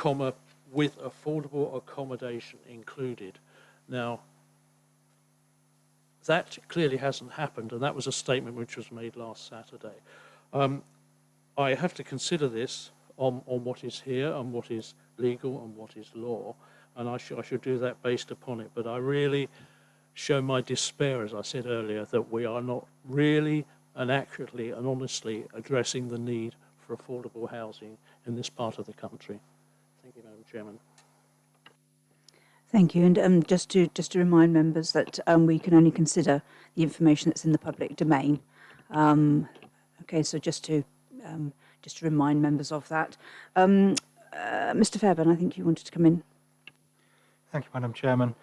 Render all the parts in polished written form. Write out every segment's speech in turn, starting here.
comma, with affordable accommodation included. Now, that clearly hasn't happened, and that was a statement which was made last Saturday. I have to consider this on what is here and what is legal and what is law, and I should do that based upon it. But I really show my despair, as I said earlier, that we are not really and accurately and honestly addressing the need for affordable housing in this part of the country. Thank you, Madam Chairman. Thank you. And just to remind members that we can only consider the information that's in the public domain. Okay, so just to remind members of that. Mr. Fairbairn, I think you wanted to come in. Thank you, Madam Chairman.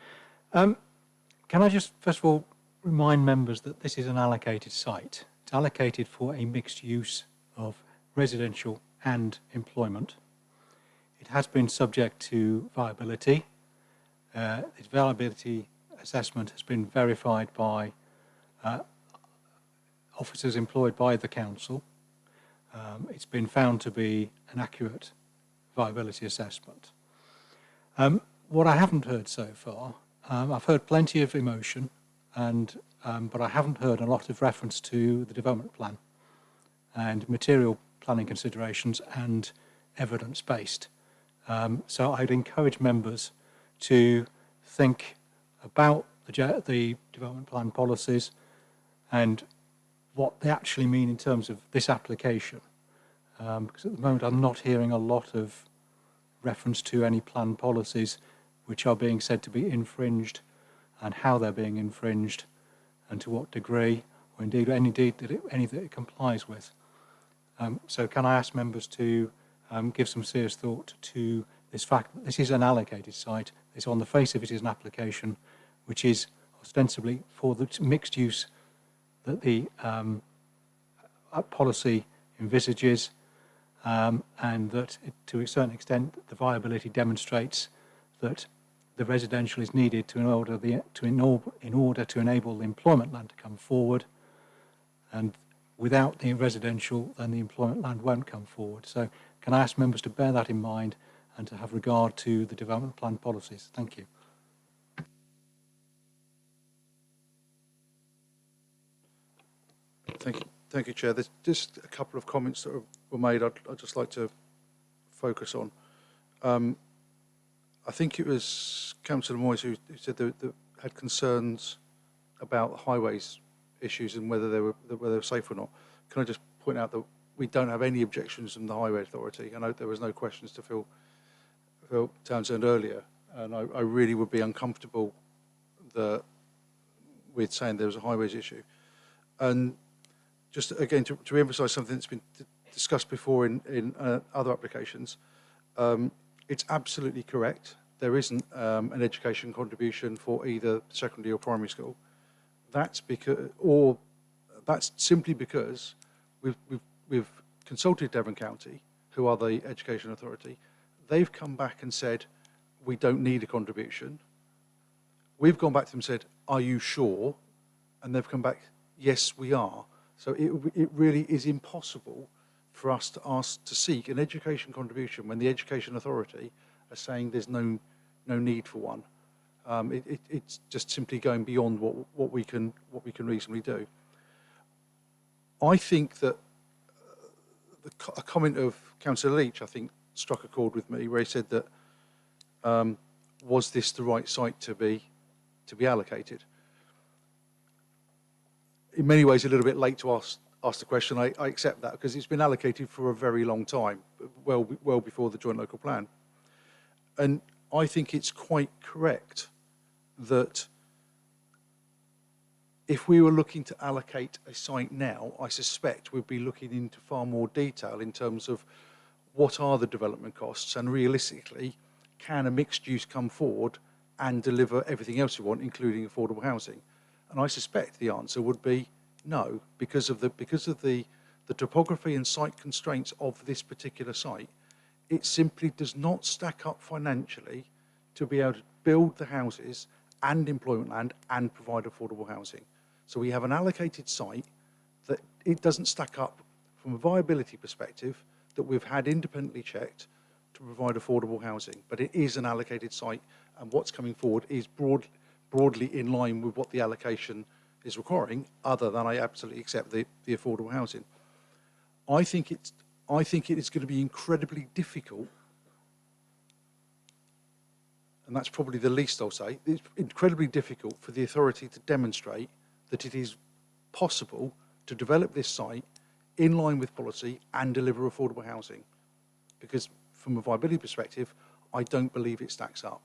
Can I just first of all remind members that this is an allocated site. It's allocated for a mixed use of residential and employment. It has been subject to viability. Its viability assessment has been verified by officers employed by the council. It's been found to be an accurate viability assessment. What I haven't heard so far, I've heard plenty of emotion, but I haven't heard a lot of reference to the development plan and material planning considerations and evidence-based. So I'd encourage members to think about the development plan policies and what they actually mean in terms of this application. Because at the moment I'm not hearing a lot of reference to any plan policies which are being said to be infringed and how they're being infringed and to what degree, or indeed any that it complies with. So can I ask members to give some serious thought to this fact that this is an allocated site. This, on the face of it, is an application which is ostensibly for the mixed use that the policy envisages, and that to a certain extent the viability demonstrates that the residential is needed in order to enable the employment land to come forward, and without the residential then the employment land won't come forward. So can I ask members to bear that in mind and to have regard to the development plan policies? Thank you. Thank you, Chair. There's just a couple of comments that were made I'd just like to focus on. I think it was Councillor Moyes who said that had concerns about highways issues and whether they were safe or not. Can I just point out that we don't have any objections from the Highway Authority? I know there was no questions to Phil Townsend earlier, and I really would be uncomfortable with saying there was a highways issue. And just again to re-emphasise something that's been discussed before in other applications, it's absolutely correct. There isn't an education contribution for either secondary or primary school. That's simply because we've consulted Devon County, who are the education authority. They've come back and said we don't need a contribution. We've gone back to them and said, are you sure? And they've come back, yes, we are. So it really is impossible for us to seek an education contribution when the education authority are saying there's no need for one. It's just simply going beyond what we can reasonably do. I think that a comment of Councillor Leach, I think, struck a chord with me, where he said that was this the right site to be allocated? In many ways, a little bit late to ask the question. I accept that because it's been allocated for a very long time, well before the joint local plan. And I think it's quite correct that if we were looking to allocate a site now, I suspect we'd be looking into far more detail in terms of what are the development costs, and realistically, can a mixed use come forward and deliver everything else we want, including affordable housing? And I suspect the answer would be no, because of the topography and site constraints of this particular site. It simply does not stack up financially to be able to build the houses and employment land and provide affordable housing. So we have an allocated site that it doesn't stack up from a viability perspective, that we've had independently checked to provide affordable housing, but it is an allocated site, and what's coming forward is broadly in line with what the allocation is requiring, other than I absolutely accept the affordable housing. I think it is going to be incredibly difficult, and that's probably the least I'll say, it's incredibly difficult for the authority to demonstrate that it is possible to develop this site in line with policy and deliver affordable housing. Because from a viability perspective, I don't believe it stacks up.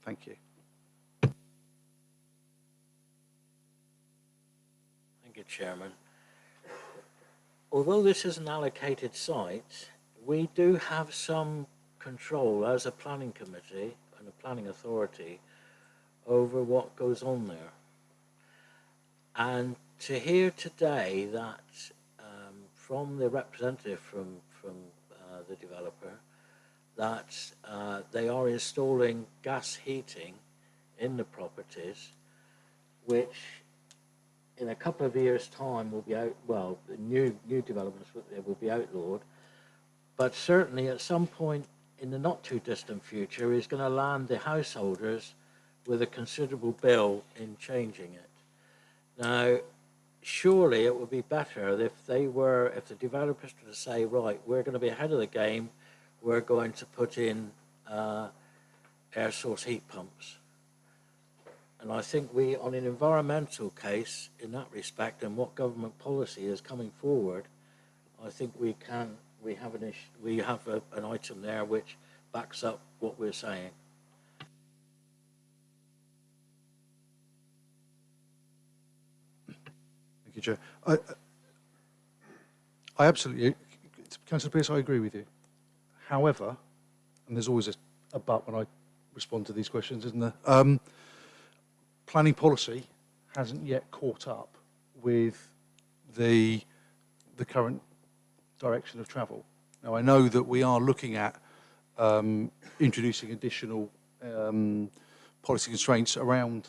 Thank you. Thank you, Chairman. Although this is an allocated site, we do have some control as a planning committee and a planning authority over what goes on there. And to hear today that from the representative from the developer that they are installing gas heating in the properties, which in a couple of years' time will be out, well, the new developments will be outlawed, but certainly at some point in the not too distant future is going to land the householders with a considerable bill in changing it. Now, surely it would be better if the developers were to say, right, we're going to be ahead of the game, we're going to put in air source heat pumps. And I think we, on an environmental case, in that respect, and what government policy is coming forward, I think we have an item there which backs up what we're saying. Thank you, Chair. I absolutely, Councillor Pearce, I agree with you. However, and there's always a but when I respond to these questions, isn't there? Planning policy hasn't yet caught up with the current direction of travel. Now, I know that we are looking at introducing additional policy constraints around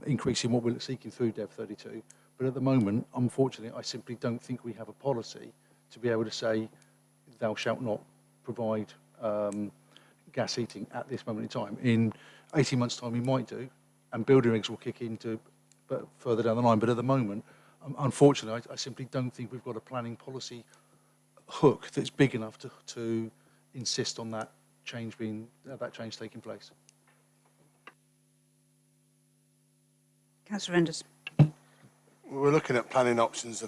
increasing what we're seeking through Dev 32, but at the moment, unfortunately, I simply don't think we have a policy to be able to say, thou shalt not provide gas heating at this moment in time. In 18 months' time, we might do, and building regs will kick into but further down the line. But at the moment, unfortunately, I simply don't think we've got a planning policy hook that's big enough to insist on that change taking place. Councillor Enders. We're looking at planning options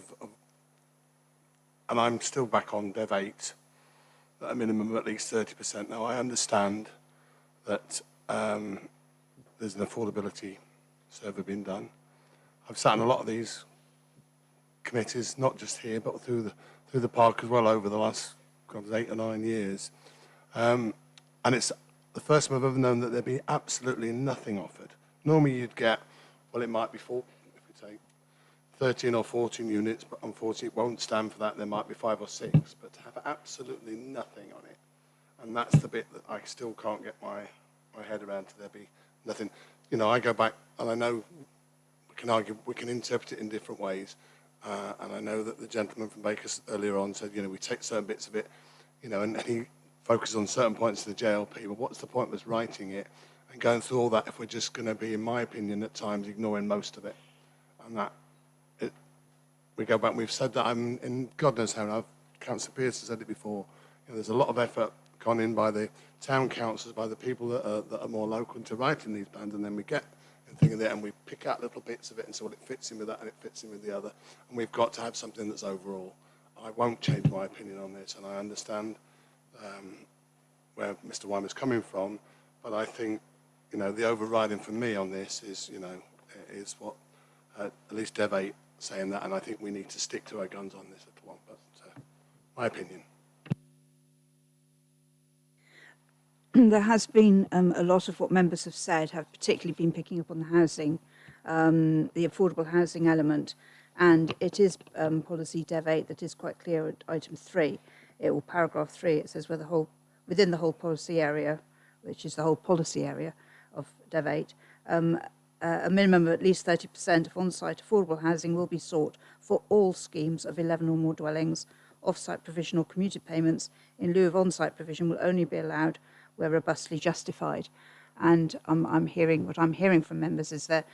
and I'm still back on Dev 8, at a minimum of at least 30%. Now, I understand that there's an affordability survey being done. I've sat in a lot of these committees, not just here, but through the park as well over the last 8 or 9 years. And it's the first time I've ever known that there'd be absolutely nothing offered. Normally you'd get, well, it might be 13 or 14 units, but unfortunately it won't stand for that. There might be 5 or 6, but to have absolutely nothing on it, and that's the bit that I still can't get my head around, to there be nothing. You know, I go back, and I know we can argue, we can interpret it in different ways, and I know that the gentleman from Baker earlier on said, you know, we take certain bits of it, you know, and he focuses on certain points of the JLP, but what's the point of us writing it and going through all that if we're just going to be, in my opinion, at times ignoring most of it? And that, we go back, and we've said that, in God knows how, Councillor Pearce has said it before, you know, there's a lot of effort gone in by the town councils, by the people that are more local into writing these plans, and then we get the thing of it and we pick out little bits of it and say, well, it fits in with that and it fits in with the other, and we've got to have something that's overall. I won't change my opinion on this, and I understand where Mr. Wyman's coming from, but I think, you know, the overriding for me on this is, you know, is what at least Dev 8 saying that, and I think we need to stick to our guns on this little one, but my opinion. There has been a lot of what members have said have particularly been picking up on the housing, the affordable housing element, and it is policy Dev 8 that is quite clear at item 3, or paragraph 3. It says within the whole policy area, which is the whole policy area of Dev 8, a minimum of at least 30% of on-site affordable housing will be sought for all schemes of 11 or more dwellings off-site provision or commuted payments in lieu of on-site provision will only be allowed where robustly justified. And I'm hearing from members is they're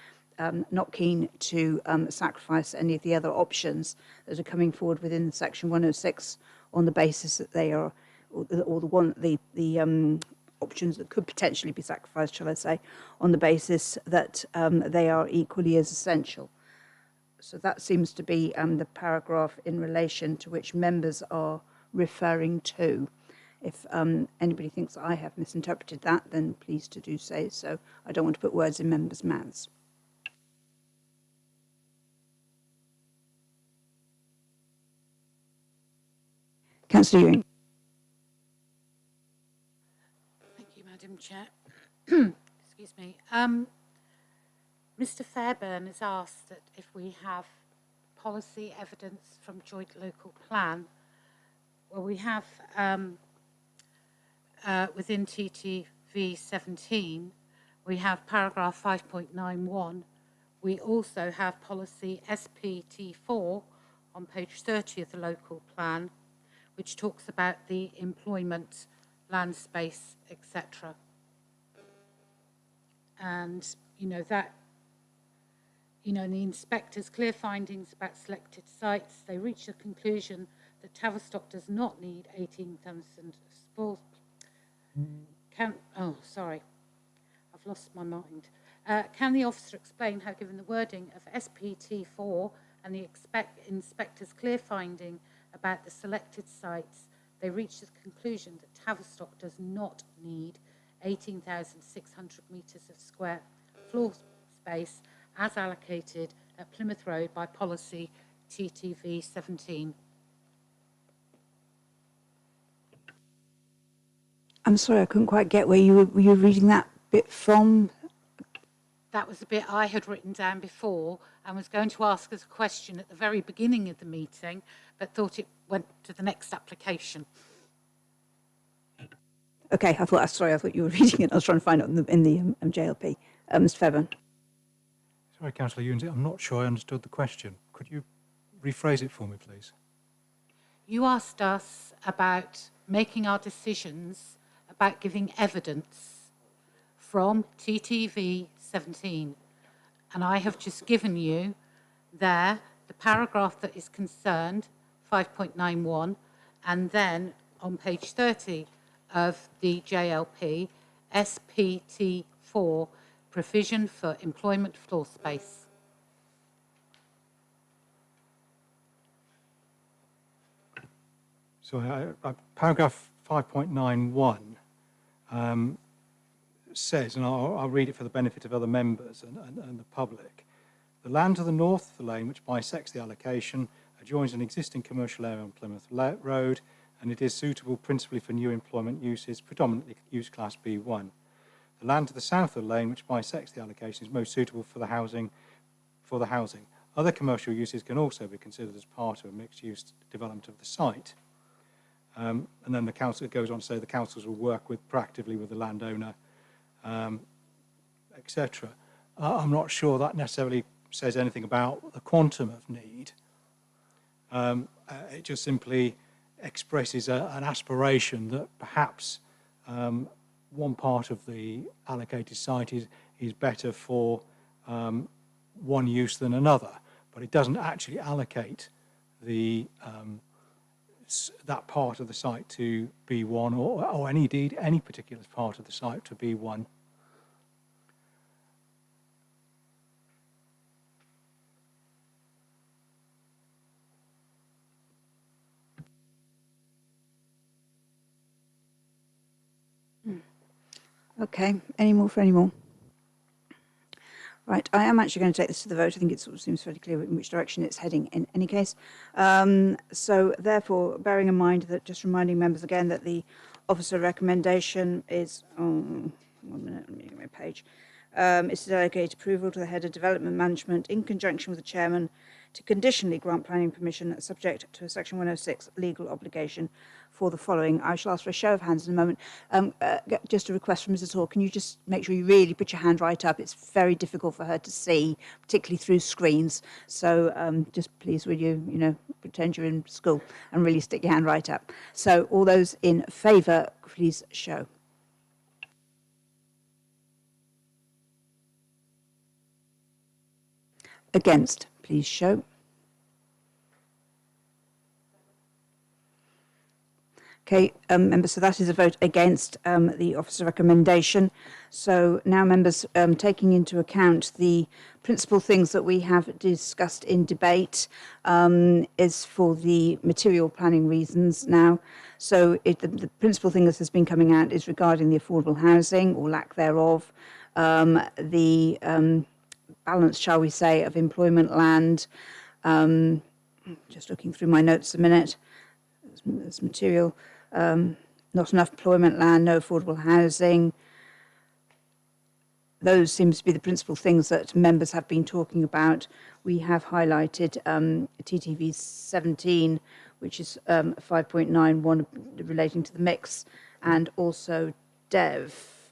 not keen to sacrifice any of the other options that are coming forward within Section 106 on the basis that they are, or the options that could potentially be sacrificed, shall I say, on the basis that they are equally as essential. So that seems to be the paragraph in relation to which members are referring to. If anybody thinks I have misinterpreted that, then please to do say so. I don't want to put words in members' mouths. Councillor Ewing. Thank you, Madam Chair. Excuse me. Mr. Fairbairn has asked that if we have policy evidence from joint local plan, well, we have within TTV 17, we have paragraph 5.91. We also have policy SPT4 on page 30 of the local plan, which talks about the employment, land space, etc. And, in the inspector's clear findings about selected sites, they reach the conclusion that Tavistock does not need 18,000 spores. I've lost my mind. Can the officer explain how, given the wording of SPT4 and the inspector's clear finding about the selected sites, they reach the conclusion that Tavistock does not need 18,600 metres of square floor space as allocated at Plymouth Road by policy TTV 17? I'm sorry, I couldn't quite get where you were reading that bit from. That was the bit I had written down before and was going to ask as a question at the very beginning of the meeting, but thought it went to the next application. Okay, I thought you were reading it. I was trying to find it in the JLP. Mr. Fairbairn. Sorry, Councillor Ewing, I'm not sure I understood the question. Could you rephrase it for me, please? You asked us about making our decisions about giving evidence from TTV 17. And I have just given you there the paragraph that is concerned, 5.91, and then on page 30 of the JLP, SPT4, provision for employment floor space. So paragraph 5.91 says, and I'll read it for the benefit of other members and the public, the land to the north of the lane which bisects the allocation adjoins an existing commercial area on Plymouth Road, and it is suitable principally for new employment uses, predominantly use class B1. The land to the south of the lane which bisects the allocation is most suitable for the housing. Other commercial uses can also be considered as part of a mixed-use development of the site. And then the council goes on to say the councils will work proactively with the landowner, etc. I'm not sure that necessarily says anything about the quantum of need. It just simply expresses an aspiration that perhaps one part of the allocated site is better for one use than another, but it doesn't actually allocate that part of the site to B1 or indeed any particular part of the site to B1. Okay, any more for any more? Right, I am actually going to take this to the vote. I think it sort of seems fairly clear in which direction it's heading in any case. So therefore, bearing in mind that, just reminding members again that the officer recommendation is, 1 minute, let me get my page. It's to delegate approval to the head of development management in conjunction with the chairman to conditionally grant planning permission subject to a Section 106 legal obligation for the following. I shall ask for a show of hands in a moment. Just a request from Mrs. Hall, can you just make sure you really put your hand right up? It's very difficult for her to see, particularly through screens. So just please, will you, pretend you're in school and really stick your hand right up. So all those in favour, please show. Against, please show. Okay, members, so that is a vote against the officer's recommendation. So now, members, taking into account the principal things that we have discussed in debate is for the material planning reasons now. So the principal thing that has been coming out is regarding the affordable housing or lack thereof, the balance, shall we say, of employment land. Just looking through my notes a minute. There's material. Not enough employment land, no affordable housing. Those seem to be the principal things that members have been talking about. We have highlighted TTV 17, which is 5.91 relating to the mix, and also Dev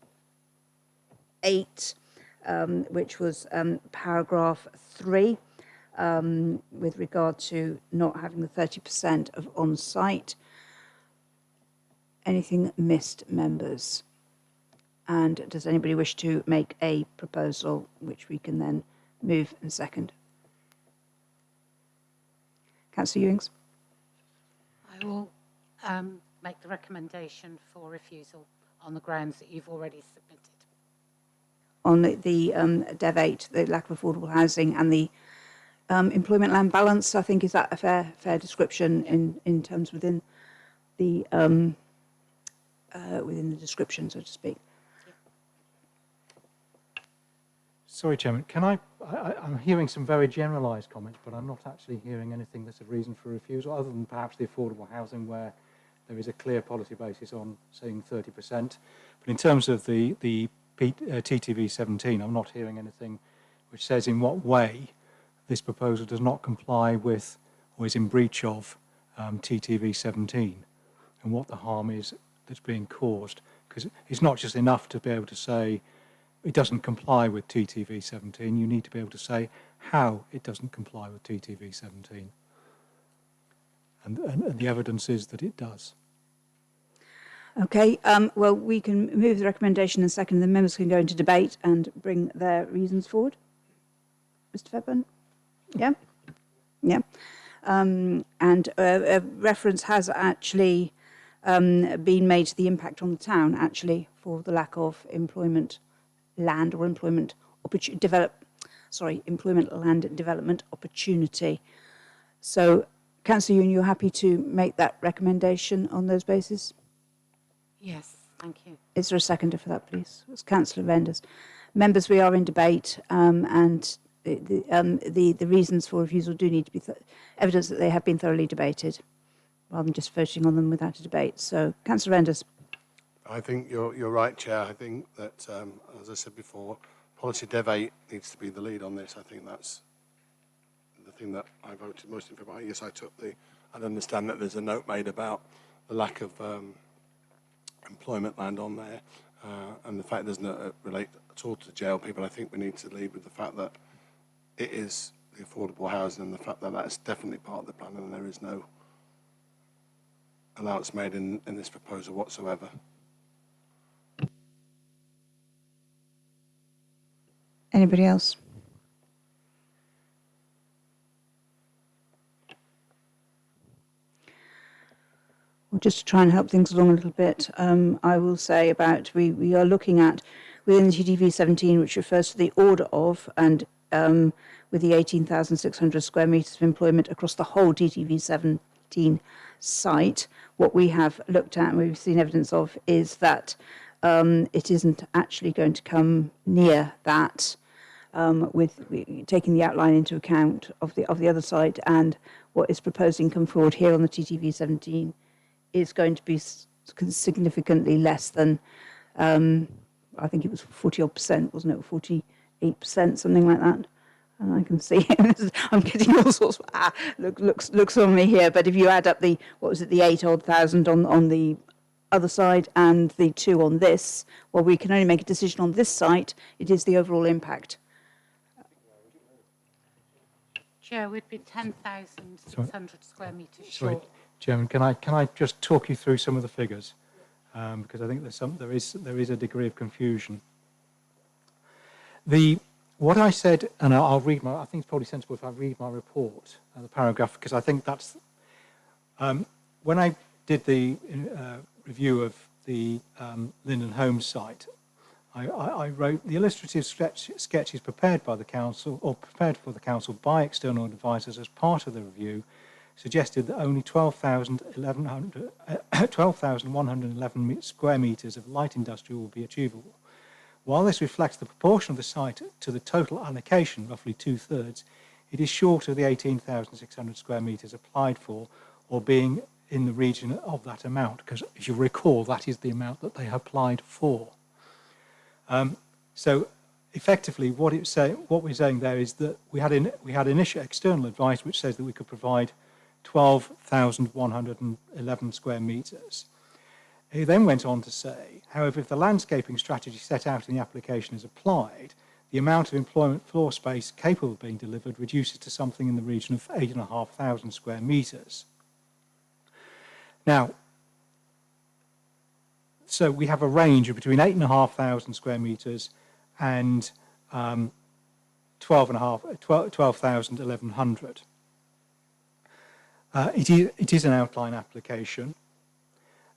8, which was paragraph 3, with regard to not having the 30% of on-site. Anything missed, members? And does anybody wish to make a proposal which we can then move and second? Councillor Ewings? I will make the recommendation for refusal on the grounds that you've already submitted. On the Dev 8, the lack of affordable housing and the employment land balance, I think, is that a fair description in terms within the description, so to speak? Sorry, Chairman, I'm hearing some very generalised comments, but I'm not actually hearing anything that's a reason for refusal, other than perhaps the affordable housing, where there is a clear policy basis on saying 30%. But in terms of the TTV 17, I'm not hearing anything which says in what way this proposal does not comply with or is in breach of TTV 17 and what the harm is that's being caused. Because it's not just enough to be able to say it doesn't comply with TTV 17, you need to be able to say how it doesn't comply with TTV 17. And the evidence is that it does. Okay, well, we can move the recommendation and second. The members can go into debate and bring their reasons forward. Mr. Fairburn? Yeah? Yeah. And a reference has actually been made to the impact on the town, actually, for the lack of employment land or employment land development opportunity. So, Councillor Ewing, you're happy to make that recommendation on those bases? Yes, thank you. Is there a seconder for that, please? It's Councillor Renders. Members, we are in debate, and the reasons for refusal do need to be evidence that they have been thoroughly debated, rather than just voting on them without a debate. So, Councillor Renders. I think you're right, Chair. I think that, as I said before, policy Dev 8 needs to be the lead on this. I think that's the thing that I voted most in favour. Yes, I understand that there's a note made about the lack of employment land on there, and the fact it doesn't relate at all to jail people. I think we need to lead with the fact that it is the affordable housing and the fact that that's definitely part of the plan, and there is no allowance made in this proposal whatsoever. Anybody else? Well, just to try and help things along a little bit, I will say about we are looking at within TTV 17, which refers to the order of and with the 18,600 square metres of employment across the whole TTV 17 site. What we have looked at and we've seen evidence of is that it isn't actually going to come near that, with taking the outline into account of the other site, and what is proposing come forward here on the TTV 17 is going to be significantly less than, I think it was 40% odd, wasn't it? 48%, something like that. And I can see I'm getting all sorts of looks on me here. But if you add up the what was it, the 8,000 on the other side and the 2 on this, well, we can only make a decision on this site. It is the overall impact. Chair, we'd be 10,600 square metres Sorry, short. Chairman, can I just talk you through some of the figures? Because I think there is a degree of confusion. What I said, and I'll read I think it's probably sensible if I read my report, the paragraph, because I think that's, when I did the review of the Linden Homes site, I wrote the illustrative sketches prepared by the council, or prepared for the council by external advisors as part of the review, suggested that only 12,111 square metres of light industrial will be achievable. While this reflects the proportion of the site to the total allocation, roughly 2/3, it is short of the 18,600 square metres applied for, or being in the region of that amount, because if you recall, that is the amount that they applied for. So effectively, what we're saying there is that we had initial external advice which says that we could provide 12,111 square metres. He then went on to say, however, if the landscaping strategy set out in the application is applied, the amount of employment floor space capable of being delivered reduces to something in the region of 8,500 square metres. Now, so we have a range of between 8,500 square metres and 12,100. It is an outline application,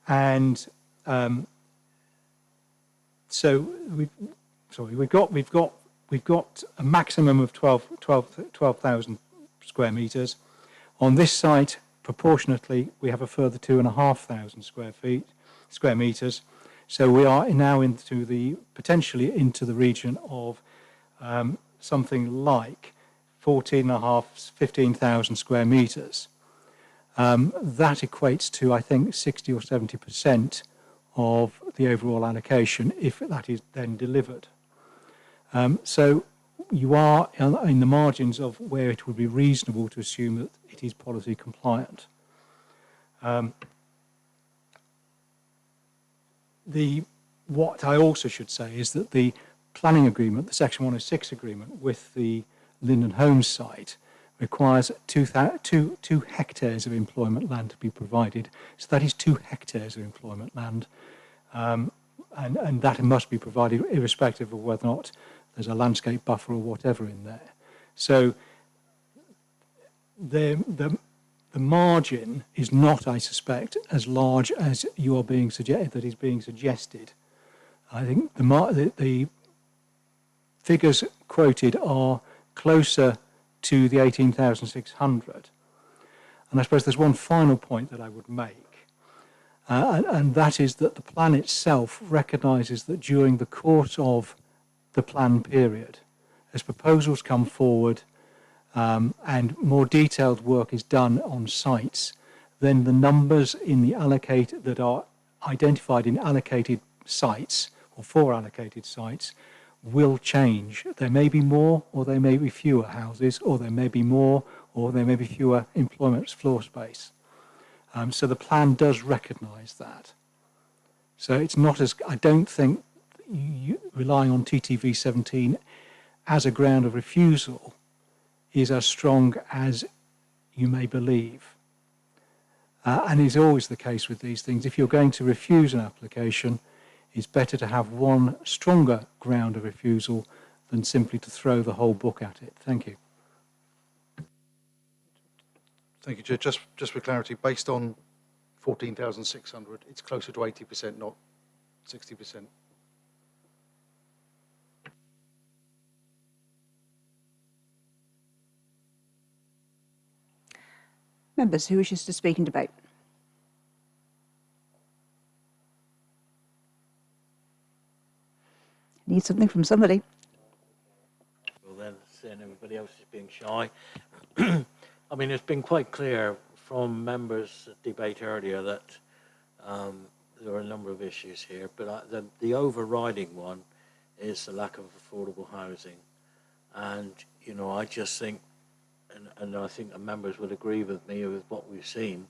and so we've got a maximum of 12,000 square metres. On this site, proportionately, we have a further 2,500 square metres. So we are now potentially into the region of something like 15,000 square metres. That equates to, I think, 60 or 70% of the overall allocation if that is then delivered. So you are in the margins of where it would be reasonable to assume that it is policy compliant. What I also should say is that the planning agreement, the Section 106 agreement with the Linden Homes site, requires 2 hectares of employment land to be provided. So that is 2 hectares of employment land, and that must be provided irrespective of whether or not there's a landscape buffer or whatever in there. So the margin is not, I suspect, as large as you are being suggested. I think the figures quoted are closer to the 18,600. And I suppose there's one final point that I would make, and that is that the plan itself recognises that during the course of the plan period, as proposals come forward and more detailed work is done on sites, then the numbers in the that are identified in allocated sites or for allocated sites will change. There may be more or there may be fewer houses, or there may be more or there may be fewer employment floor space. So the plan does recognise that. So it's not as, I don't think relying on TTV 17 as a ground of refusal is as strong as you may believe. And is always the case with these things. If you're going to refuse an application, it's better to have one stronger ground of refusal than simply to throw the whole book at it. Thank you. Thank you, Chair. Just for clarity, based on 14,600, it's closer to 80%, not 60%. Members who wishes to speak in debate? Need something from somebody. Well, then, saying everybody else is being shy. I mean, it's been quite clear from members' debate earlier that there are a number of issues here, but the overriding one is the lack of affordable housing. And, I just think, and I think the members would agree with me with what we've seen,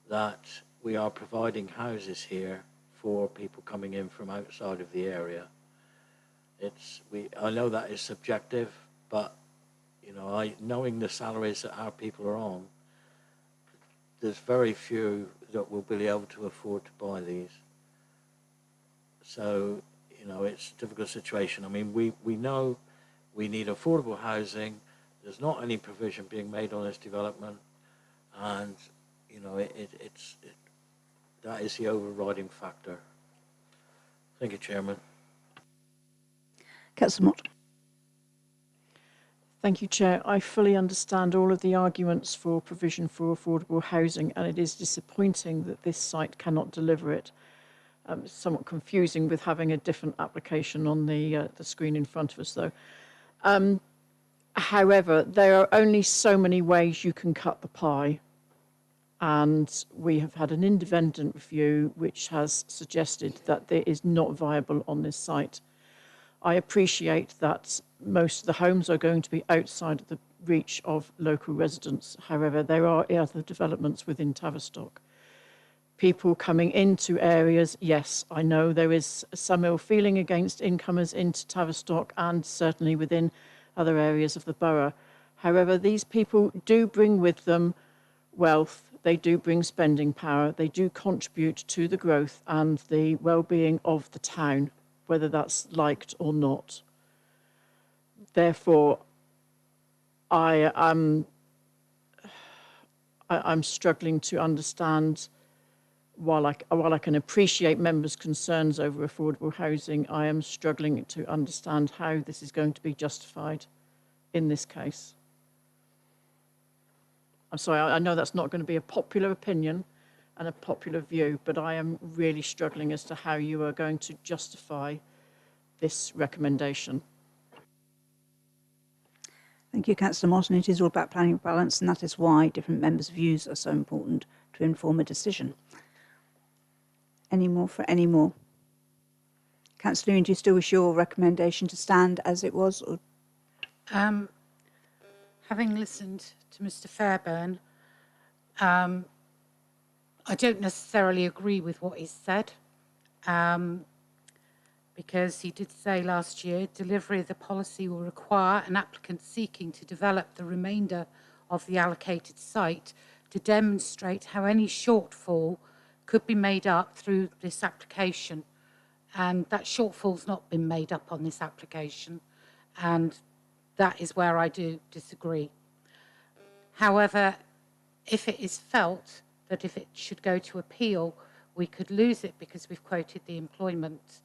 that we are providing houses here for people coming in from outside of the area. I know that is subjective, but, knowing the salaries that our people are on, there's very few that will be able to afford to buy these. So, it's a difficult situation. I mean, we know we need affordable housing. There's not any provision being made on this development, and that is the overriding factor. Thank you, Chairman. Councillor Mott. Thank you, Chair. I fully understand all of the arguments for provision for affordable housing, and it is disappointing that this site cannot deliver it. It's somewhat confusing with having a different application on the screen in front of us, though. However, there are only so many ways you can cut the pie, and we have had an independent review which has suggested that it is not viable on this site. I appreciate that most of the homes are going to be outside of the reach of local residents. However, there are other developments within Tavistock. People coming into areas, yes, I know there is some ill feeling against incomers into Tavistock and certainly within other areas of the borough. However, these people do bring with them wealth, they do bring spending power, they do contribute to the growth and the well-being of the town, whether that's liked or not. Therefore, I'm struggling to understand. While I can appreciate members' concerns over affordable housing, I am struggling to understand how this is going to be justified in this case. I'm sorry, I know that's not going to be a popular opinion and a popular view, but I am really struggling as to how you are going to justify this recommendation. Thank you, Councillor Martin. It is all about planning balance, and that is why different members' views are so important to inform a decision. Any more for any more? Councillor Lewin, do you still wish your recommendation to stand as it was? Or? Having listened to Mr. Fairbairn, I don't necessarily agree with what he's said, because he did say last year delivery of the policy will require an applicant seeking to develop the remainder of the allocated site to demonstrate how any shortfall could be made up through this application. And that shortfall's not been made up on this application, and that is where I do disagree. However, if it is felt that if it should go to appeal, we could lose it because we've quoted the employment,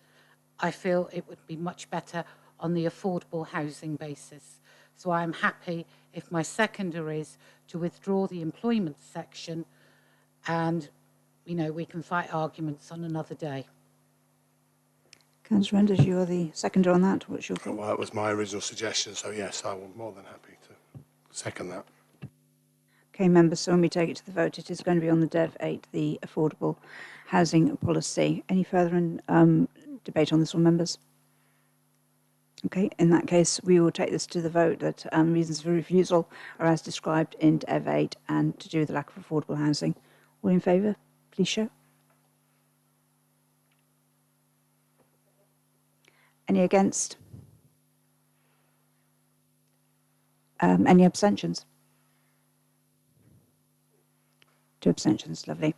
I feel it would be much better on the affordable housing basis. So I'm happy if my seconder is to withdraw the employment section, and we can fight arguments on another day. Councillor Renders, you are the seconder on that. What's your thought? Well, that was my original suggestion, so yes, I will more than happy to second that. Okay, members, so when we take it to the vote, it is going to be on the Dev 8, the affordable housing policy. Any further debate on this one, members? Okay, in that case, we will take this to the vote that reasons for refusal are as described in Dev 8 and to do with the lack of affordable housing. All in favour, please show. Any against? Any abstentions? 2 abstentions, lovely.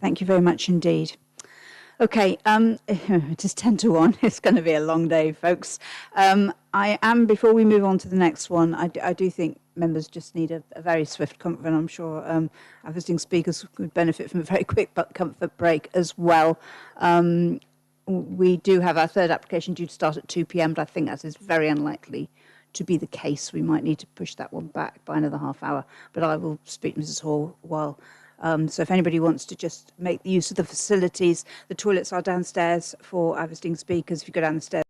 Thank you very much indeed. Okay, it is 10 to 1. It's going to be a long day, folks. Before we move on to the next one, I do think members just need a very swift comfort, and I'm sure our visiting speakers would benefit from a very quick but comfort break as well. We do have our third application due to start at 2 p.m, but I think that is very unlikely to be the case. We might need to push that one back by another half hour, but I will speak to Mrs. Hall while. So if anybody wants to just make use of the facilities, the toilets are downstairs for our visiting speakers. If you go down the stairs,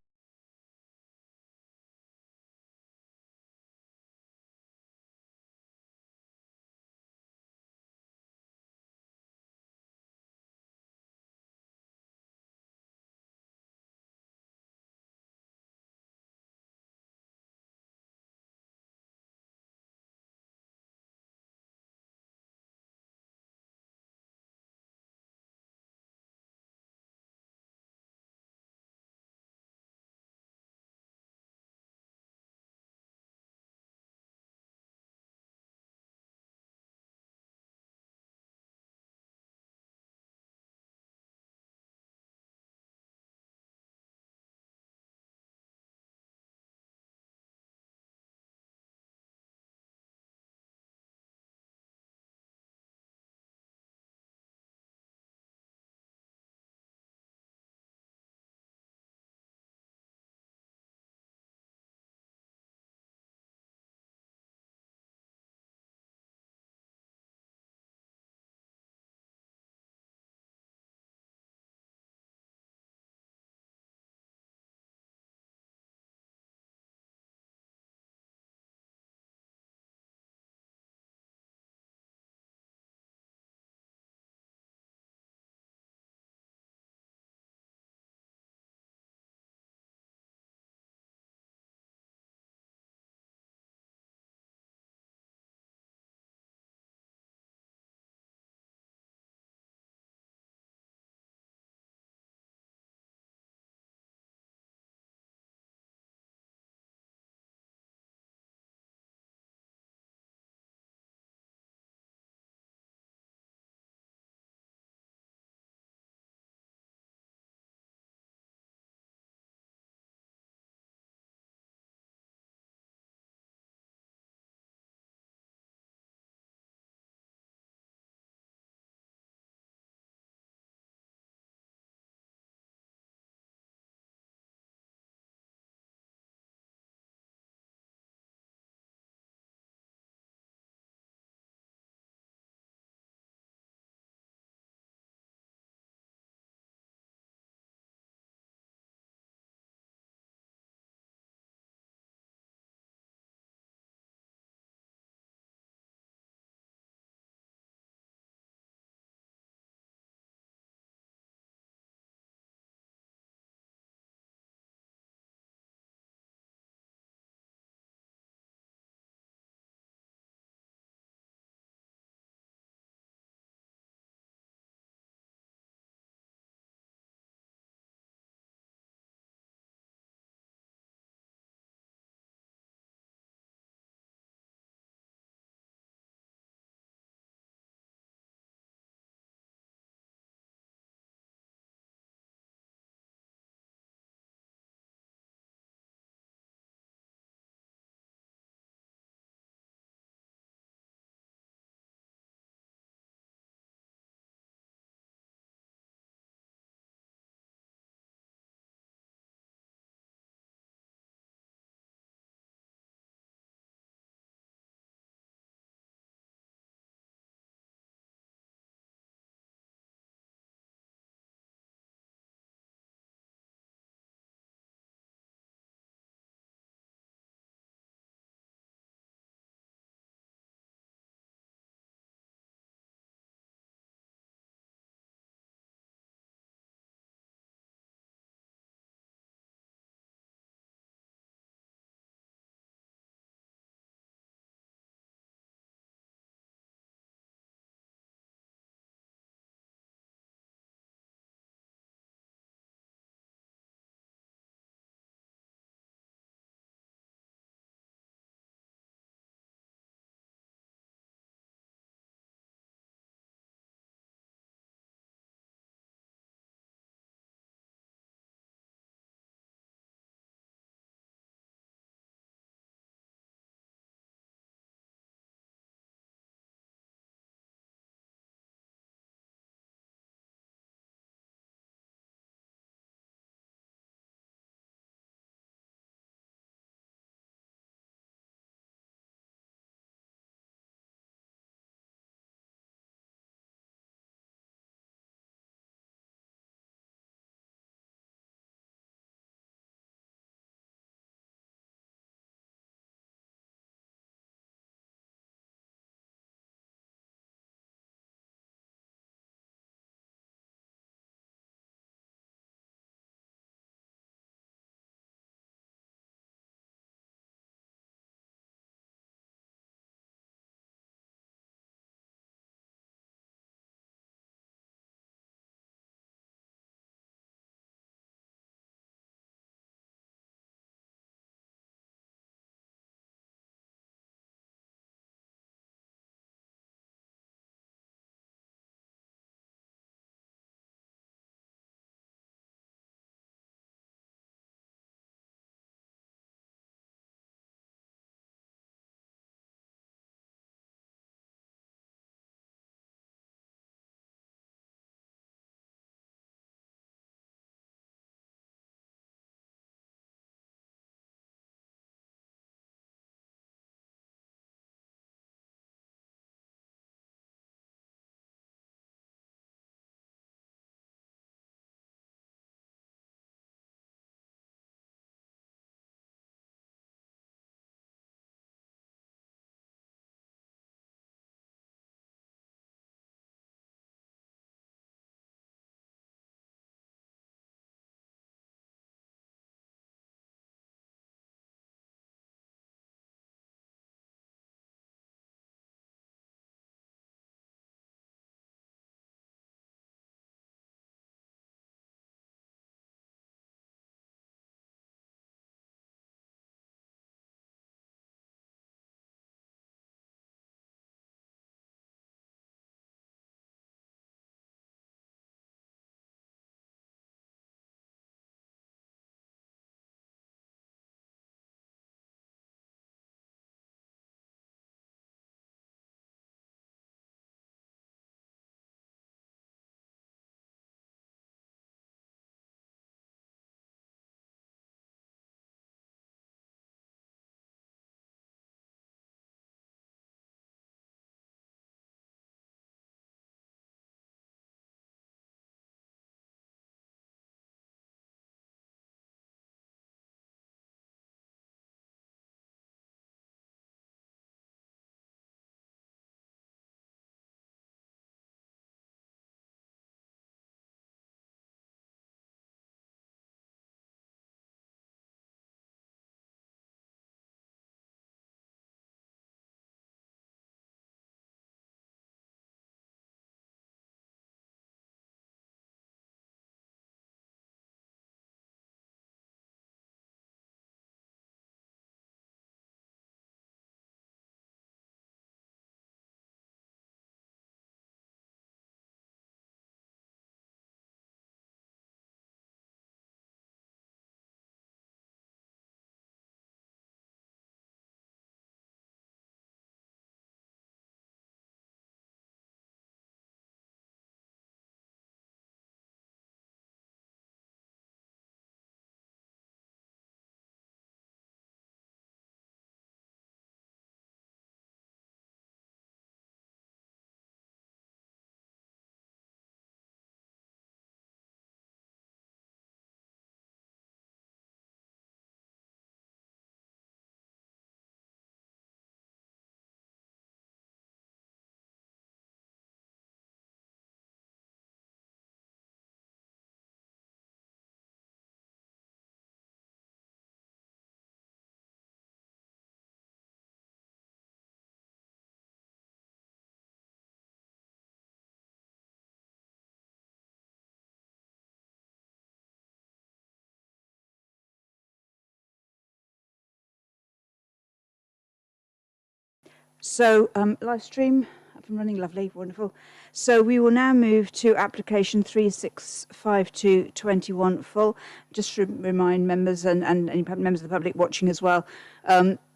So live stream up and running, lovely, wonderful. So we will now move to application 365221 full. Just to remind members and any members of the public watching as well,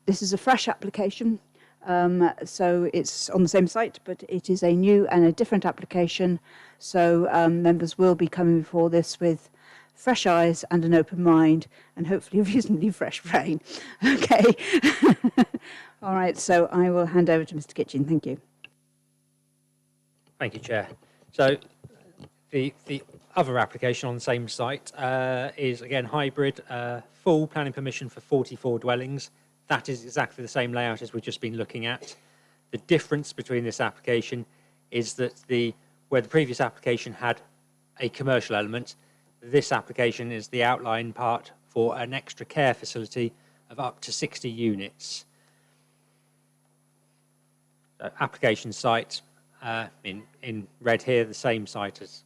this is a fresh application. So it's on the same site, but it is a new and a different application. So members will be coming before this with fresh eyes and an open mind, and hopefully a reasonably fresh brain. Okay. All right, so I will hand over to Mr. Kitchen. Thank you. Thank you, Chair. So the other application on the same site is, again, hybrid, full planning permission for 44 dwellings. That is exactly the same layout as we've just been looking at. The difference between this application is that where the previous application had a commercial element, this application is the outline part for an extra care facility of up to 60 units. Application site, in red here, the same site as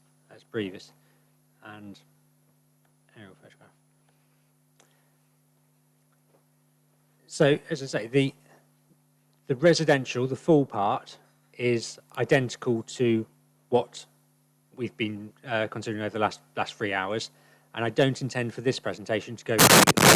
previous, and aerial photograph. So, as I say, the residential, the full part, is identical to what we've been considering over the last 3 hours, and I don't intend for this presentation to go through that detail.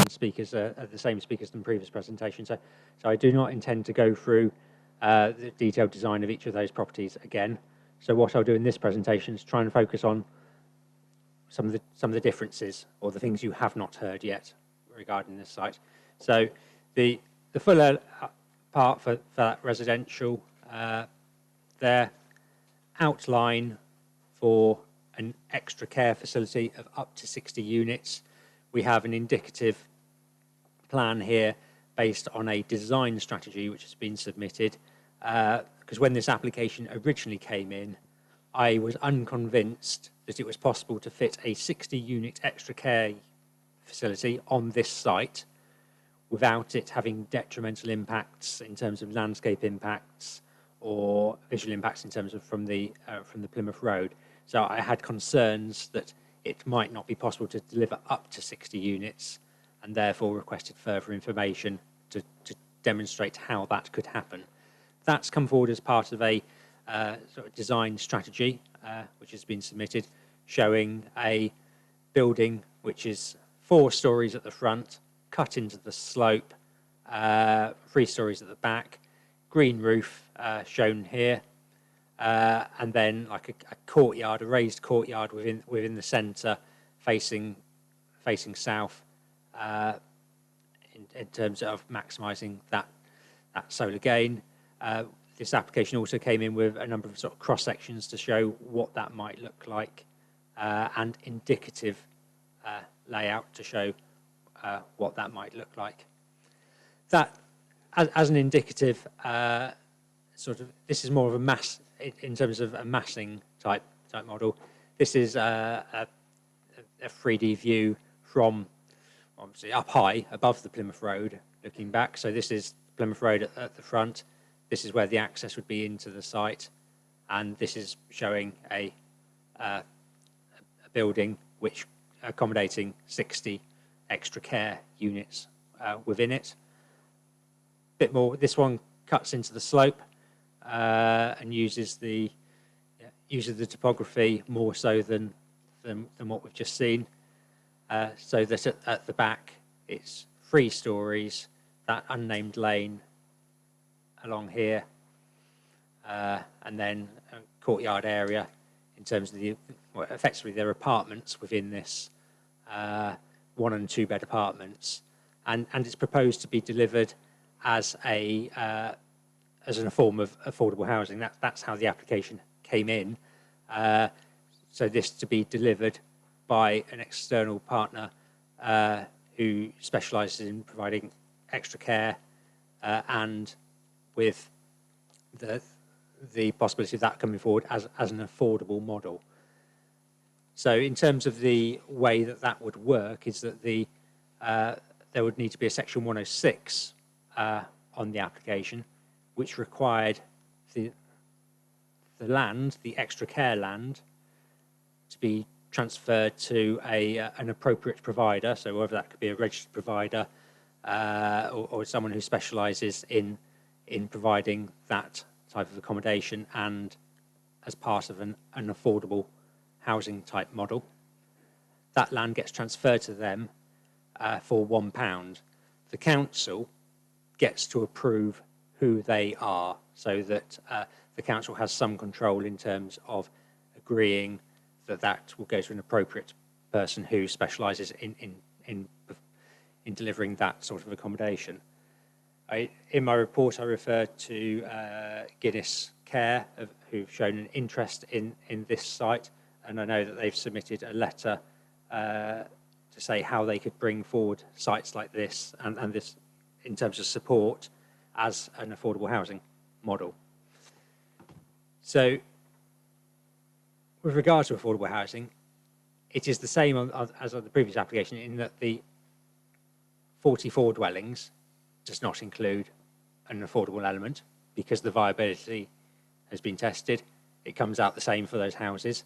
Speakers are the same speakers than previous presentation, so I do not intend to go through the detailed design of each of those properties again. So what I'll do in this presentation is try and focus on some of the differences, or the things you have not heard yet regarding this site. So the full part for that residential, their outline for an extra care facility of up to 60 units. We have an indicative plan here based on a design strategy which has been submitted, because when this application originally came in, I was unconvinced that it was possible to fit a 60-unit extra care facility on this site without it having detrimental impacts in terms of landscape impacts or visual impacts in terms of from the Plymouth Road. So I had concerns that it might not be possible to deliver up to 60 units, and therefore requested further information to demonstrate how that could happen. That's come forward as part of a sort of design strategy, which has been submitted, showing a building which is 4 stories at the front, cut into the slope, 3 stories at the back, green roof shown here, and then like a courtyard, a raised courtyard within the centre, facing south, in terms of maximising that solar gain. This application also came in with a number of sort of cross sections to show what that might look like, and indicative layout to show what that might look like. That, as an indicative, sort of, this is more of a mass in terms of a massing type model. This is a 3D view from obviously up high above the Plymouth Road, looking back. So this is Plymouth Road at the front. This is where the access would be into the site, and this is showing a building which accommodating 60 extra care units within it. Bit more. This one cuts into the slope and uses the topography more so than what we've just seen. So that at the back it's 3 stories, that unnamed lane along here, and then a courtyard area in terms of effectively there are apartments within this, 1 and 2 bed apartments, and it's proposed to be delivered as a form of affordable housing. That's how the application came in. So this to be delivered by an external partner who specialises in providing extra care, and with the possibility of that coming forward as an affordable model. So in terms of the way that would work is that there would need to be a section 106 on the application, which required the land, the extra care land, to be transferred to an appropriate provider, so whether that could be a registered provider or someone who specialises in providing that type of accommodation and as part of an affordable housing type model. That land gets transferred to them for £1. The council gets to approve who they are, so that the council has some control in terms of agreeing that that will go to an appropriate person who specialises in delivering that sort of accommodation. In my report, I referred to Guinness Care, who've shown an interest in this site, and I know that they've submitted a letter to say how they could bring forward sites like this and this in terms of support as an affordable housing model. So, with regard to affordable housing, it is the same as on the previous application in that the 44 dwellings does not include an affordable element because the viability has been tested. It comes out the same for those houses.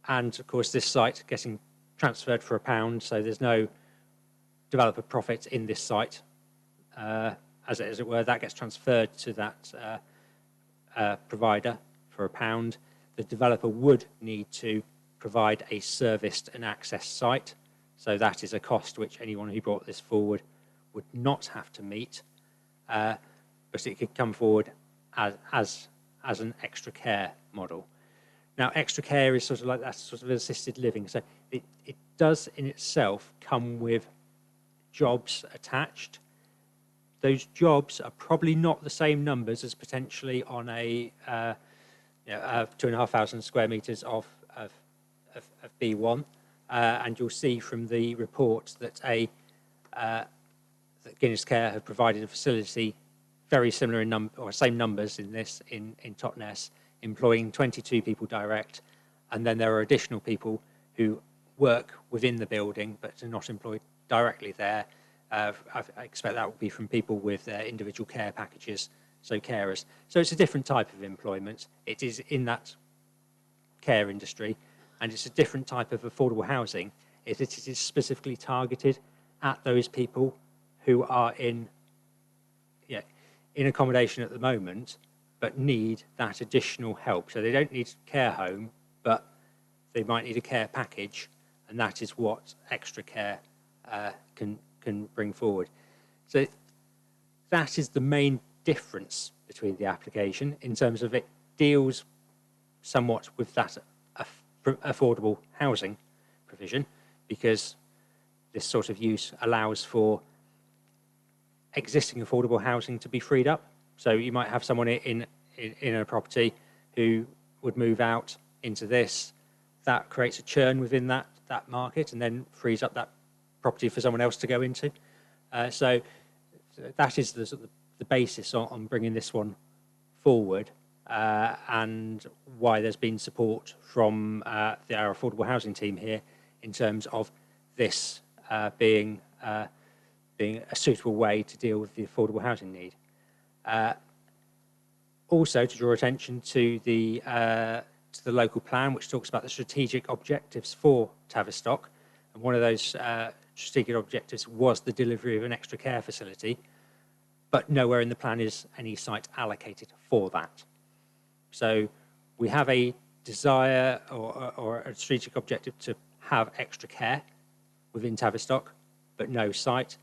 And of course, this site getting transferred for £1, so there's no developer profit in this site, as it were. That gets transferred to that provider for £1. The developer would need to provide a serviced and access site, so that is a cost which anyone who brought this forward would not have to meet, but it could come forward as an extra care model. Now, extra care is sort of like that sort of assisted living, so it does in itself come with jobs attached. Those jobs are probably not the same numbers as potentially on a 2,500 square metres of B1, and you'll see from the report that that Guinness Care have provided a facility very similar in or same numbers in this in Totnes, employing 22 people direct, and then there are additional people who work within the building but are not employed directly there. I expect that will be from people with individual care packages, so carers. So it's a different type of employment. It is in that care industry, and it's a different type of affordable housing. It is specifically targeted at those people who are in accommodation at the moment, but need that additional help. So they don't need care home, but they might need a care package, and that is what extra care can bring forward. So that is the main difference between the application in terms of it deals somewhat with that affordable housing provision, because this sort of use allows for existing affordable housing to be freed up. So you might have someone in a property who would move out into this. That creates a churn within that market and then frees up that property for someone else to go into. So that is the sort of the basis on bringing this one forward, and why there's been support from our affordable housing team here in terms of this being a suitable way to deal with the affordable housing need. Also, to draw attention to the local plan, which talks about the strategic objectives for Tavistock, and one of those strategic objectives was the delivery of an extra care facility, but nowhere in the plan is any site allocated for that. So we have a desire or a strategic objective to have extra care within Tavistock, but no site.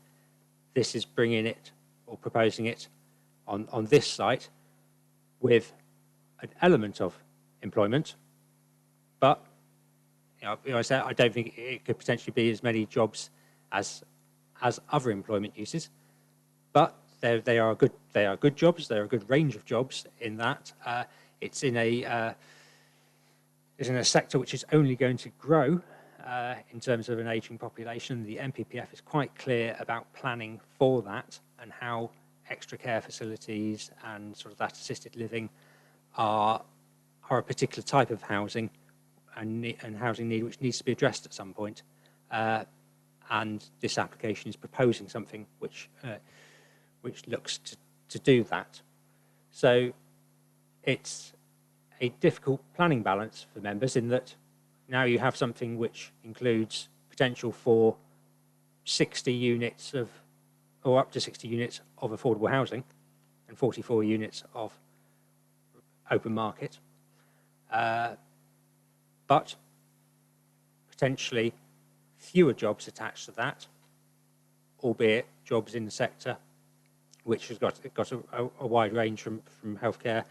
This is bringing it or proposing it on this site with an element of employment, but I said I don't think it could potentially be as many jobs as other employment uses, but they are good jobs. There are a good range of jobs in that. It's in a sector which is only going to grow in terms of an ageing population. The NPPF is quite clear about planning for that and how extra care facilities and sort of that assisted living are a particular type of housing and housing need which needs to be addressed at some point. And this application is proposing something which looks to do that. So it's a difficult planning balance for members in that now you have something which includes potential for 60 units of, or up to 60 units of affordable housing and 44 units of open market, but potentially fewer jobs attached to that, albeit jobs in the sector which has got a wide range from healthcare,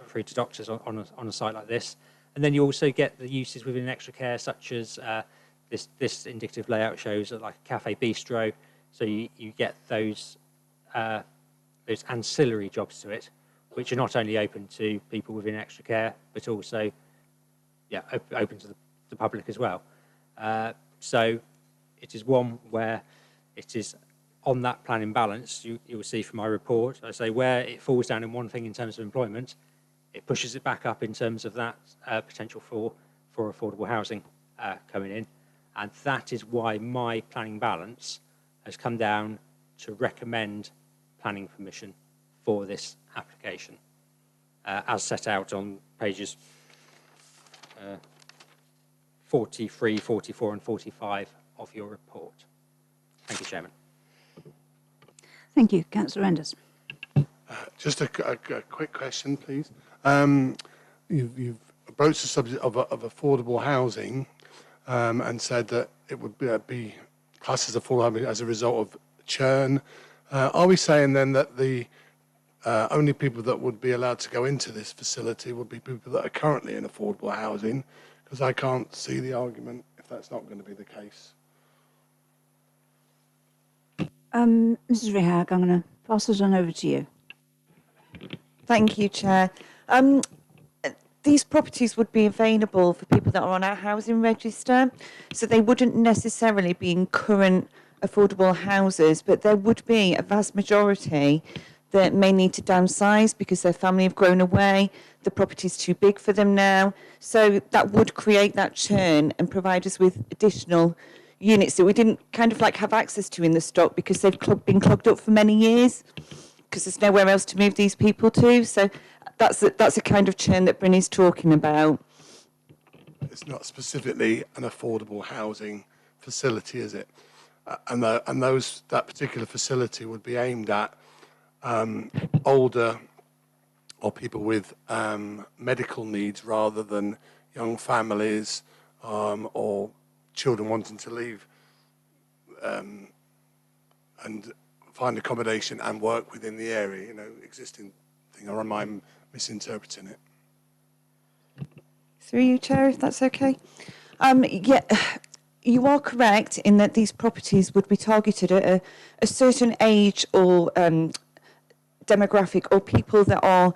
through to doctors on a site like this. And then you also get the uses within extra care, such as this indicative layout shows like a cafe bistro. So you get those ancillary jobs to it, which are not only open to people within extra care, but also open to the public as well. So it is one where it is on that planning balance. You will see from my report, I say where it falls down in one thing in terms of employment, it pushes it back up in terms of that potential for affordable housing coming in. And that is why my planning balance has come down to recommend planning permission for this application, as set out on pages 43, 44 and 45 of your report. Thank you, Chairman. Thank you. Councillor Enders. Just a quick question, please. You've approached the subject of affordable housing and said that it would be classed as affordable housing as a result of churn. Are we saying then that the only people that would be allowed to go into this facility would be people that are currently in affordable housing? Because I can't see the argument if that's not going to be the case. Mrs. Rehag, I'm going to pass it on over to you. Thank you, Chair. These properties would be available for people that are on our housing register, so they wouldn't necessarily be in current affordable houses, but there would be a vast majority that may need to downsize because their family have grown away, the property's too big for them now. So that would create that churn and provide us with additional units that we didn't kind of like have access to in the stock because they've been clogged up for many years because there's nowhere else to move these people to. So that's a kind of churn that Brynny's talking about. It's not specifically an affordable housing facility, is it? And that particular facility would be aimed at older or people with medical needs rather than young families or children wanting to leave and find accommodation and work within the area, existing thing, or am I misinterpreting it? Through you, Chair, if that's okay. You are correct in that these properties would be targeted at a certain age or demographic or people that are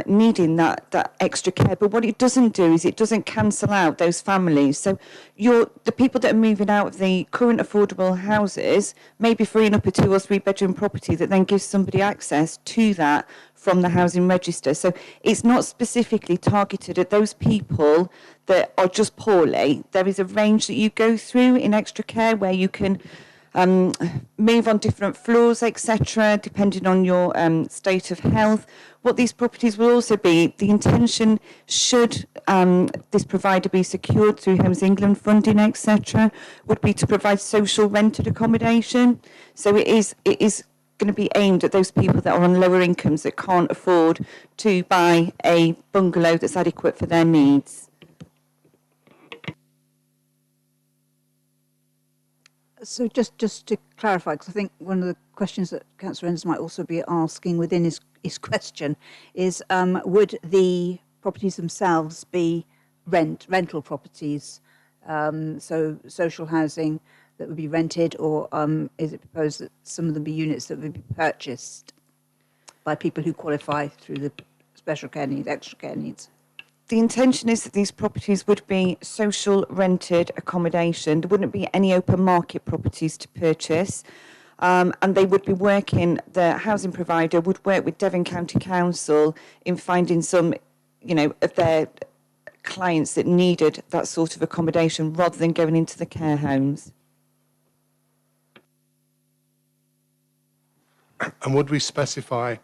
needing that extra care. But what it doesn't do is it doesn't cancel out those families. So the people that are moving out of the current affordable houses may be freeing up a 2 or 3 bedroom property that then gives somebody access to that from the housing register. So it's not specifically targeted at those people that are just poorly. There is a range that you go through in extra care where you can move on different floors, etc., depending on your state of health. What these properties will also be, the intention, should this provider be secured through Homes England funding, etc., would be to provide social rented accommodation. So it is going to be aimed at those people that are on lower incomes that can't afford to buy a bungalow that's adequate for their needs. So just to clarify, because I think one of the questions that Councillor Enders might also be asking within his question is, would the properties themselves be rental properties, so social housing that would be rented, or is it proposed that some of them be units that would be purchased by people who qualify through the special care needs, extra care needs? The intention is that these properties would be social rented accommodation. There wouldn't be any open market properties to purchase. And they would be the housing provider would work with Devon County Council in finding some, of their clients that needed that sort of accommodation rather than going into the care homes. And would we specify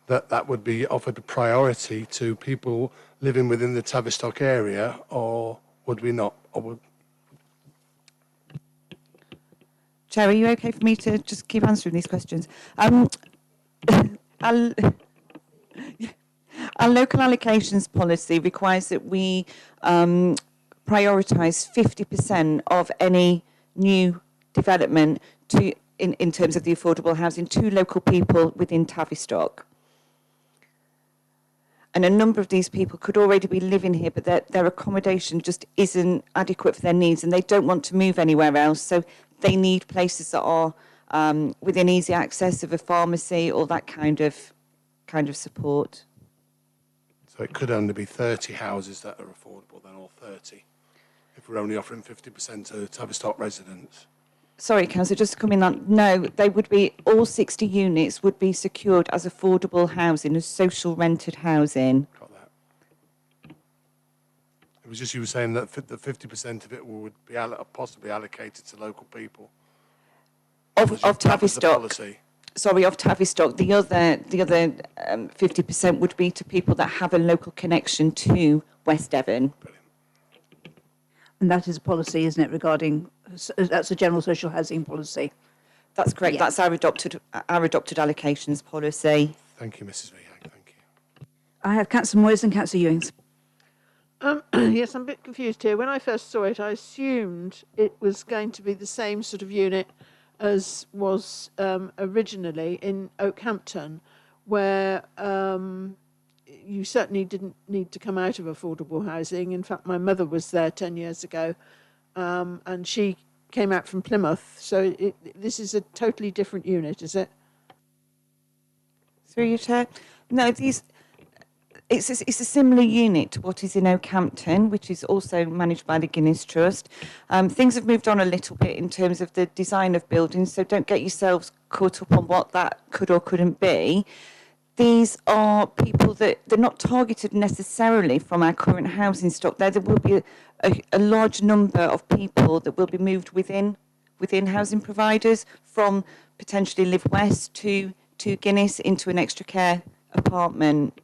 that would be offered priority to people living within the Tavistock area, or Would we not? Or would, Chair, are you okay for me to just keep answering these questions? Our, our local allocations policy requires that we prioritise 50% of any new development in terms of the affordable housing to local people within Tavistock. And a number of these people could already be living here, but their accommodation just isn't adequate for their needs, and they don't want to move anywhere else. So they need places that are within easy access of a pharmacy or that kind of support. so it could only be 30 houses that are affordable then, or 30, if we're only offering 50% to Tavistock residents. Sorry, Councillor, just to come in on, no, they would be, all 60 units would be secured as affordable housing, as social rented housing. Got that. It was just you were saying that the 50% of it would be possibly allocated to local people. Of That was the Tavistock. policy. Sorry, of Tavistock. The other 50% would be to people that have a local connection to West Devon. Brilliant. And that is a policy, isn't it, regarding, that's a general social housing policy. That's correct. Yeah. That's our adopted allocations policy. Thank you, Mrs. Vihag. Thank you. I have Councillor Moyes and Councillor Ewings. Yes, I'm a bit confused here. When I first saw it, I assumed it was going to be the same sort of unit as was originally in Oakhampton, where you certainly didn't need to come out of affordable housing. In fact, my mother was there 10 years ago, and she came out from Plymouth. So this is a totally different unit, is it? Through you, Chair. No, it's a similar unit to what is in Oakhampton, which is also managed by the Guinness Trust. Things have moved on a little bit in terms of the design of buildings, so don't get yourselves caught up on what that could or couldn't be. These are people that they're not targeted necessarily from our current housing stock. There will be a large number of people that will be moved within housing providers from potentially Live West to Guinness into an extra care apartment.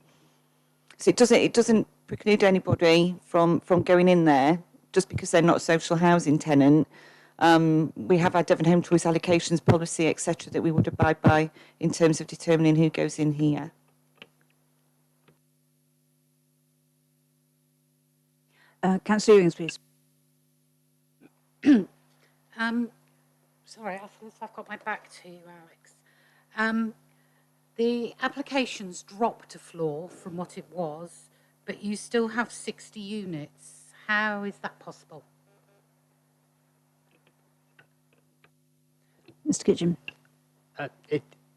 So it doesn't preclude anybody from going in there just because they're not a social housing tenant. We have our Devon Home Choice allocations policy, etc., that we would abide by in terms of determining who goes in here. Councillor Ewings, please. Sorry, I thought I've got my back to you, Alex. The applications dropped a floor from what it was, but you still have 60 units. How is that possible? Mr. Kitchen.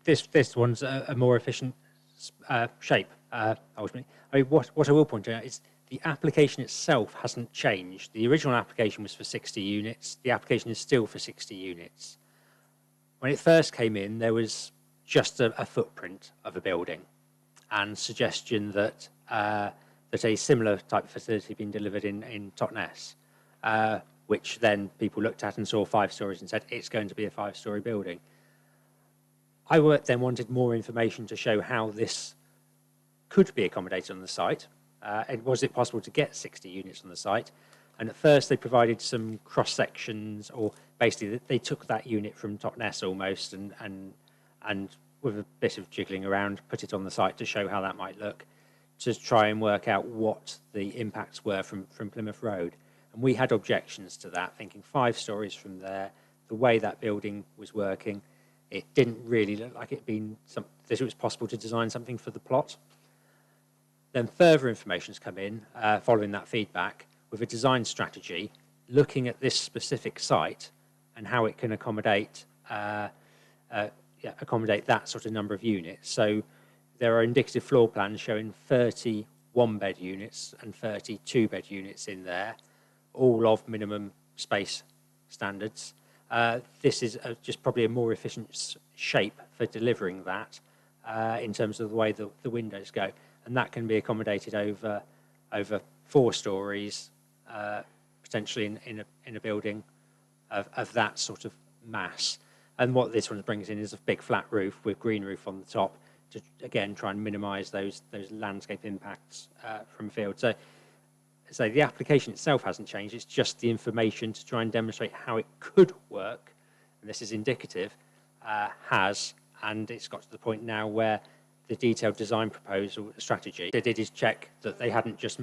This one's a more efficient shape, ultimately. I mean, what I will point out is the application itself hasn't changed. The original application was for 60 units. The application is still for 60 units. When it first came in, there was just a footprint of a building and suggestion that that a similar type of facility had been delivered in Totnes, which then people looked at and saw 5 stories and said, it's going to be a 5-story building. I then wanted more information to show how this could be accommodated on the site. And was it possible to get 60 units on the site? And at first they provided some cross sections, or basically they took that unit from Totnes almost and with a bit of jiggling around, put it on the site to show how that might look, to try and work out what the impacts were from Plymouth Road. And we had objections to that, thinking 5 stories from there, the way that building was working, it didn't really look like that it was possible to design something for the plot. Then further information's come in following that feedback with a design strategy, looking at this specific site and how it can accommodate that sort of number of units. So there are indicative floor plans showing 30 one-bed units and 30 two-bed units in there, all of minimum space standards. This is just probably a more efficient shape for delivering that in terms of the way the windows go. And that can be accommodated over 4 stories, potentially in a building of that sort of mass. And what this one brings in is a big flat roof with green roof on the top to, again, try and minimise those landscape impacts from field. So say the application itself hasn't changed. It's just the information to try and demonstrate how it could work. And this is indicative, and it's got to the point now where the detailed design proposal strategy, they did is check that they hadn't just